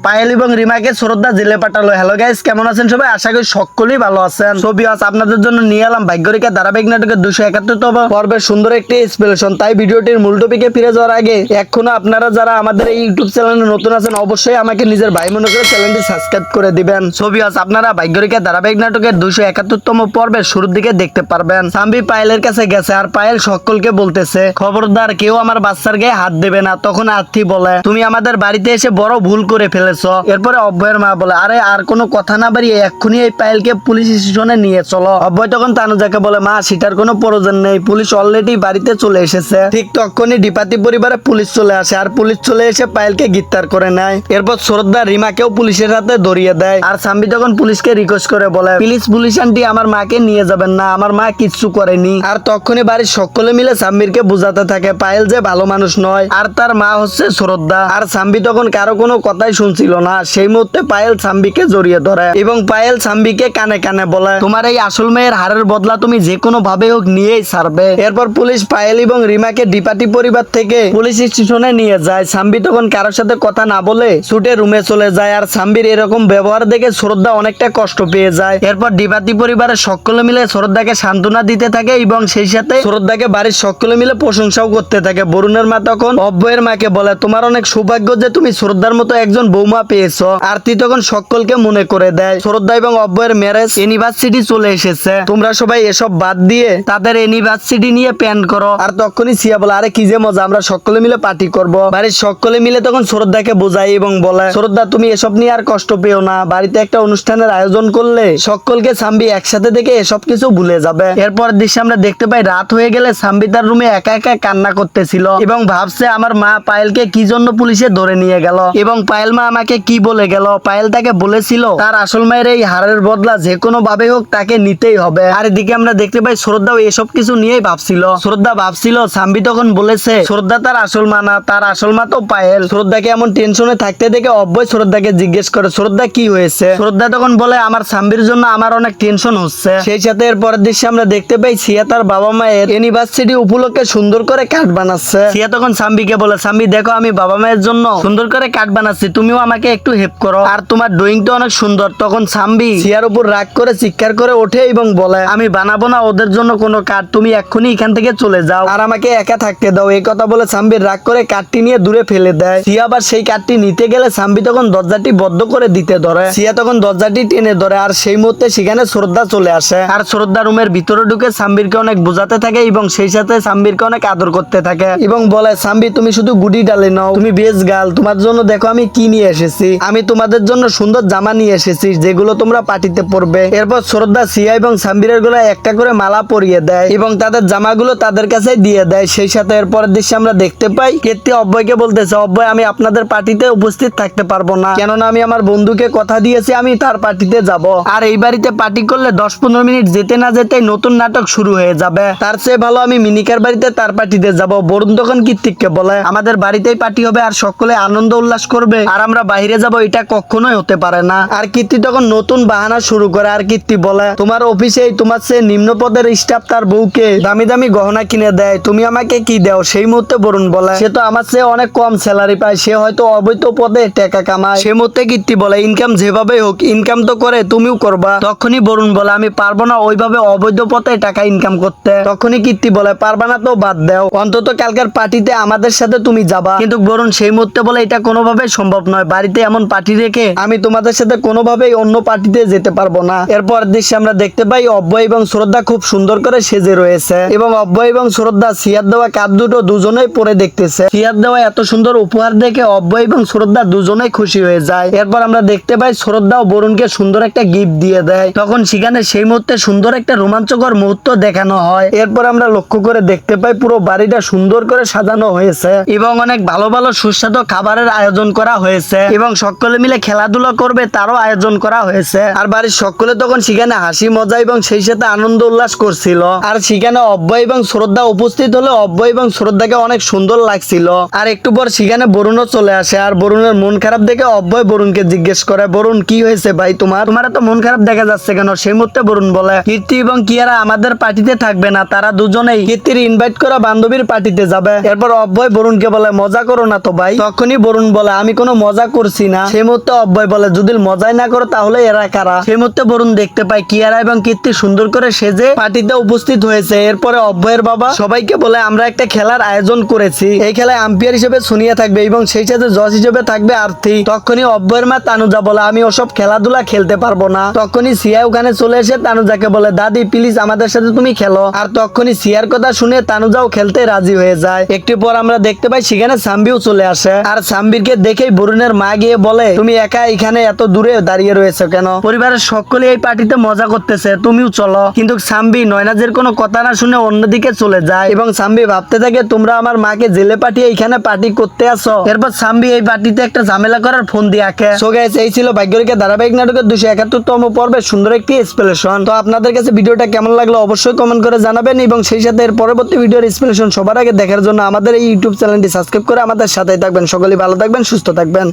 পায়েল এবং রিমাকে শ্রদ্ধা জেলে পাঠালো। হ্যালো গাইস, কেমন আছেন সবাই? আশা করি সকলেই ভালো আছেন। ছবি আজ আপনাদের জন্য নিয়ে এলাম ভাগ্যরেখা ধারাবাহিক নাটকের 271তম পর্বের সুন্দর একটি এক্সপ্লেনেশন। তাই ভিডিওটির মূল টপিকে ফিরে যাওয়ার আগে এখনো আপনারা যারা আমাদের এই ইউটিউব চ্যানেলে নতুন আছেন অবশ্যই আমাকে নিজের ভাই মনে করে চ্যানেলটি সাবস্ক্রাইব করে দিবেন। ছবি আজ আপনারা ভাগ্যরেখা ধারাবাহিক নাটকের 271তম পর্বের শুরুর দিকে দেখতে পারবেন। সাম্বি পায়েলের কাছে গেছে আর পায়েল সকলকে বলতেছে, খবরদার কেউ আমার বাচ্চার গায়ে হাত দেবে না। তখন আর্থি বলে, তুমি আমাদের বাড়িতে এসে বড় ভুল করে ফেলেছ। এরপরে অভয়ের মা বলে, আরে আর কোনো কথা না বাড়িয়ে এক্ষুনি এই পায়েলকে পুলিশ স্টেশনে নিয়ে চলো। অভয় তখন তানুজাকে বলে, মা সেটার কোনো প্রয়োজন নেই, পুলিশ অলরেডি বাড়িতে চলে এসেছে। ঠিক তখনই ডিপাতি পরিবারে পুলিশ চলে আসে আর পুলিশ চলে এসে পায়েলকে গ্রেফতার করে নেয়। এরপর শ্রদ্ধা রিমাকেও পুলিশের হাতে ধরিয়ে দেয় আর সাম্বি তখন পুলিশকে রিকোয়েস্ট করে বলে, প্লিজ পুলিশ আন্টি আমার মাকে নিয়ে যাবেন না, আমার মা কিচ্ছু করেনি। আর তখনই বাড়ির সকলে মিলে সাম্বিরকে বোঝাতে থাকে পায়েল যে ভালো মানুষ নয় আর তার মা হচ্ছে শ্রদ্ধা। আর সাম্বি তখন কারো কোনো কথাই শুনছিল না। সেই মুহূর্তে পায়েল সাম্বিকে জড়িয়ে ধরে এবং পায়েল সাম্বিকে কানে কানে বলে, তোমার এই আসল মেয়ের হারের বদলা তুমি যে কোনো ভাবে হোক নিয়েই ছাড়বে। এরপর পুলিশ পায়েল এবং রিমাকে ডিপাটি পরিবার থেকে পুলিশ স্টেশনে নিয়ে যায়। সাম্বি তখন কারোর সাথে কথা না বলে ছুটে রুমে চলে যায় আর সাম্বির এরকম ব্যবহার দেখে শ্রদ্ধা অনেকটা কষ্ট পেয়ে যায়। এরপর ডিপাটি পরিবারের সকলে মিলে শ্রদ্ধাকে সান্ত্বনা দিতে থাকে এবং সেই সাথে শ্রদ্ধাকে বাড়ির সকলে মিলে প্রশংসাও করতে থাকে। বরুণের মা তখন অব্বয়ের মাকে বলে, তোমার অনেক সৌভাগ্য যে তুমি শ্রদ্ধার মতো একজন বৌমা পেয়েছো। আরতি তখন সকলকে মনে করে দেয় শ্রদ্ধা এবং অব্বয়ের ম্যারেজ ইউনিভার্সিটি চলে এসেছে, তোমরা সবাই এসব বাদ দিয়ে তাদের ইউনিভার্সিটি নিয়ে প্ল্যান করো। আর তখনই সিয়া বলে, আরে কি যে মজা, আমরা সকলে মিলে পার্টি করব। বাড়ির সকলে মিলে তখন শ্রদ্ধাকে বোঝায় এবং বলে, শ্রদ্ধা তুমি এসব নিয়ে আর কষ্ট পেও না, বাড়িতে একটা অনুষ্ঠানের আয়োজন করলে সকলকে সাম্বি একসাথে দেখে এসব কিছু ভুলে যাবে। এরপর দৃশ্যে আমরা দেখতে পাই রাত হয়ে গেলে সাম্বি তার রুমে একা একা কান্না করতেছিল এবং ভাবছে আমার মা পায়েলকে কি জন্য পুলিশে ধরে নিয়ে গেল এবং পায়েল মা আমাকে কি বলে গেল। পায়েল তাকে বলেছিল তার আসল মায়ের এই হারের বদলা যে কোনো ভাবে হোক তাকে নিতেই হবে। আর এদিকে আমরা দেখতে পাই শ্রদ্ধাও এসব কিছু নিয়েই ভাবছিল। শ্রদ্ধা ভাবছিল সাম্বি তখন বলেছে শ্রদ্ধা তার আসল মা না, তার আসল মা তো পায়েল। শ্রদ্ধাকে এমন টেনশনে থাকতে দেখে অব্বয় শ্রদ্ধাকে জিজ্ঞেস করে, শ্রদ্ধা কি হয়েছে? শ্রদ্ধা তখন বলে, আমার সাম্বির জন্য আমার অনেক টেনশন হচ্ছে। সেই সাথে এরপরের দৃশ্যে আমরা দেখতে পাই সিয়া তার বাবা মায়ের ইউনিভার্সিটি উপলক্ষে সুন্দর করে কার্ড বানাচ্ছে। সিয়া তখন সাম্বিকে বলে, সাম্বি দেখো আমি বাবা মায়ের জন্য সুন্দর করে কার্ড বানাচ্ছি, তুমিও আমাকে একটু হেল্প করো, আর তোমার ড্রয়িংটা অনেক সুন্দর। তখন সাম্বি সিয়ার উপর রাগ করে চিৎকার করে ওঠে এবং বলে, আমি বানাবো না ওদের জন্য কোনো কার্ড, তুমি এক্ষুনি এখান থেকে চলে যাও আর আমাকে একা থাকতে দাও। এই কথা বলে সাম্বির রাগ করে কার্ডটি নিয়ে দূরে ফেলে দেয়। সিয়া আবার সেই কার্ডটি নিতে গেলে সাম্বি তখন দরজাটি বন্ধ করে দিতে ধরে। সিয়া তখন দরজাটি টেনে ধরে আর সেই মুহূর্তে সেখানে শ্রদ্ধা চলে আসে আর শ্রদ্ধা রুমের ভিতরে ঢুকে সাম্বিরকে অনেক বোঝাতে থাকে এবং সেই সাথে সাম্বিরকে অনেক আদর করতে থাকে এবং বলে, সাম্বি তুমি শুধু গুডি ডালে নাও, তুমি বেশ গার্ল, তোমার জন্য দেখো আমি কি নিয়ে এসেছি, আমি তোমাদের জন্য সুন্দর জামা নিয়ে এসেছি যেগুলো তোমরা পার্টিতে পরবে। এরপর শ্রদ্ধা সিয়া এবং সাম্বিরের গলায় একটা করে মালা পরিয়ে দেয় এবং তাদের জামাগুলো তাদের কাছে দিয়ে দেয়। সেই সাথে এরপরের দৃশ্যে আমরা দেখতে পাই কীর্তি অব্বয়কে বলতেছে, অব্বয় আমি আপনাদের পার্টিতে উপস্থিত থাকতে পারবো না, কেননা আমি আমার বন্ধুকে কথা দিয়েছি আমি তার পার্টিতে যাব। আর এই বাড়িতে পার্টি করলে 10-15 মিনিট যেতে না যেতে নতুন নাটক শুরু হয়ে যাবে, তার চেয়ে ভালো আমি মিনিকার বাড়িতে তার পার্টিতে যাব। বরুণ তখন কীর্তিককে বলে, আমাদের বাড়িতেই পার্টি হবে আর সকলে আনন্দ উল্লাস করবে আর আমরা বাইরে যাব, এটা কখনোই হতে পারে না। আর কীর্তি তখন নতুন বাহানা শুরু করে আর কীর্তি বলে, তোমার অফিসে তোমার চেয়ে নিম্ন পদের স্টাফ তার বউকে দামি দামি গহনা কিনে দেয়, তুমি আমাকে কি দাও? সেই মুহূর্তে বরুণ বলে, সে তো আমার চেয়ে অনেক কম স্যালারি পায়, সে হয়তো অবৈধ পদে টাকা কামায়। সেই মুহূর্তে কীর্তি বলে, ইনকাম যেভাবে হোক ইনকাম তো করে তুমিও করবা। তখনই বরুণ বলে, আমি পারবো না ওইভাবে অবৈধ পথে টাকা ইনকাম করতে। তখনই কীর্তি বলে, পারবা না তো বাদ দাও, অন্তত কালকের পার্টিতে আমাদের সাথে তুমি যাবা। কিন্তু বরুণ সেই মুহূর্তে বলে, এটা কোনোভাবেই সম্ভব নয়, বাড়িতে এমন পার্টি রেখে আমি তোমাদের সাথে কোনোভাবেই অন্য পার্টিতে যেতে পারবো না। এরপর দৃশ্যে আমরা দেখতে পাই অব্বয় এবং শ্রদ্ধা খুব সুন্দর করে সেজে রয়েছে এবং অব্বয় এবং শ্রদ্ধা সিয়ার দেওয়া কার্ড দুটো দুজনেই পরে দেখতেছে। সিয়ার দেওয়া এত সুন্দর উপহার দেখে অব্বয় এবং শ্রদ্ধা দুজনেই খুশি হয়ে যায়। এরপর আমরা দেখতে পাই শ্রদ্ধাও বরুণকে সুন্দর একটা গিফট দিয়ে দেয়। তখন সেখানে সেই মুহূর্তে সুন্দর একটা রোমাঞ্চকর মুহূর্ত দেখানো হয়। এরপর আমরা লক্ষ্য করে দেখতে পাই পুরো বাড়িটা সুন্দর করে সাজানো হয়েছে এবং অনেক ভালো ভালো সুস্বাদু খাবারের আয়োজন করা হয়েছে এবং সকলে মিলে খেলাধুলা করবে তারও আয়োজন করা হয়েছে। আর বাড়ির সকলে তখন সেখানে হাসি মজা এবং সেই সাথে আনন্দ উল্লাস করছিল। আর সেখানে অব্বয় এবং শ্রদ্ধা উপস্থিত হলে অব্বয় এবং শ্রদ্ধাকে অনেক সুন্দর লাগছিল। আর একটু পর সেখানে বরুণও চলে আসে আর বরুণের মন খারাপ দেখে অব্বয় বরুণকে জিজ্ঞেস করে, বরুণ কি হয়েছে ভাই তোমার তো মন খারাপ দেখা যাচ্ছে কেন? সেই মুহূর্তে বরুণ বলে, কীর্তি এবং কিয়ারা আমাদের পার্টিতে থাকবে না, তারা দুজনেই কীর্তির ইনভাইট করা বান্ধবীর পার্টিতে যাবে। এরপর অব্বয় বরুণকে বলে, মজা করো না তো ভাই? তখনই বরুণ বলে, আমি কোনো মজা করছি না। সেই মুহূর্তে অব্যয় বলে যদি মজাই না করো তাহলে এরা কারা। সেই মুহূর্তে বরুণ দেখতে পায় কিয়ারা এবং কীর্তি সুন্দর করে সেজে পার্টিতে উপস্থিত হয়েছে। এরপরে অব্যয়ের বাবা সবাইকে বলে আমরা একটা খেলার আয়োজন করেছি, এই খেলায় আম্পায়ার হিসেবে সোনিয়া থাকবে এবং সেই সাথে জজ হিসেবে থাকবে আরতি। তখনই অব্যয়ের মা তানুজা বলে আমি ওসব খেলাধুলা খেলতে পারবো না। তখনই সিয়া ওখানে চলে এসে তানুজাকে বলে দাদি প্লিজ আমাদের সাথে তুমি খেলো। আর তখনই সিয়ার কথা শুনে তানুজাও খেলতে রাজি হয়ে যায়। একটু পর আমরা দেখতে পাই সেখানে সাম্বিও চলে আসে। আর সাম্বিরকে দেখেই বরুণের মা গিয়ে বলে তুমি একা এখানে এত দূরে দাঁড়িয়ে রয়েছে কেন? পরিবারের সকলে এই পার্টিতে মজা করতেছে, তুমিও চলো। কিন্তু সাম্বি নয়নাজের কোনো কথা না শুনে অন্যদিকে চলে যায় এবং সাম্বি ভাবতে থাকে তোমরা আমার মাকে জেলে পাঠিয়ে এখানে পার্টি করতে আসো। এরপর সাম্বি এই পার্টিতে একটা ঝামেলা করার ফোন দিয়ে আঁকে। সো গাইস এই ছিল ভাগ্যরেখা ধারাবাহিক নাটকের 271তম পর্বের সুন্দর একটি এক্সপ্লেনেশন। তো আপনাদের কাছে ভিডিওটা কেমন লাগলো অবশ্যই কমেন্ট করে জানাবেন এবং সেই সাথে এর পরবর্তী ভিডিওর এক্সপ্লেনেশন সবার আগে দেখার জন্য আমাদের এই ইউটিউব চ্যানেলটি সাবস্ক্রাইব করে আমাদের সাথেই থাকবেন। সকলেই ভালো থাকবেন, সুস্থ থাকবেন।